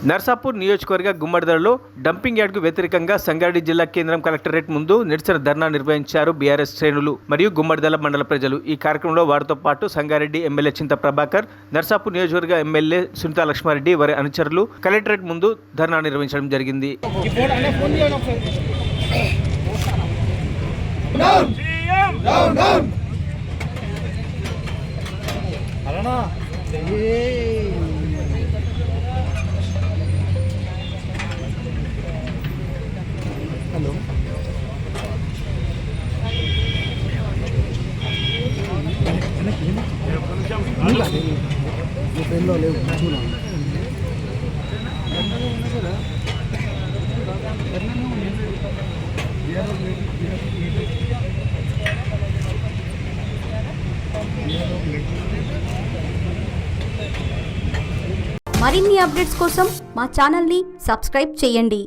నర్సాపూర్ నియోజకవర్గ గుమ్మడిదలలో డంపింగ్ యార్డ్కు వ్యతిరేకంగా సంగారెడ్డి జిల్లా కేంద్రం కలెక్టరేట్ ముందు నిరసన ధర్నా నిర్వహించారు బీఆర్ఎస్ శ్రేణులు మరియు గుమ్మడిదల మండల ప్రజలు. ఈ కార్యక్రమంలో వారితో పాటు సంగారెడ్డి ఎమ్మెల్యే చింత ప్రభాకర్, నర్సాపూర్ నియోజకవర్గ ఎమ్మెల్యే సునీతా లక్ష్మారెడ్డి, వారి అనుచరులు కలెక్టరేట్ ముందు ధర్నా నిర్వహించడం జరిగింది. హలో పెన్లో లేవు చూడ మరిన్ని అప్డేట్స్ కోసం మా ఛానల్ని సబ్స్క్రైబ్ చేయండి.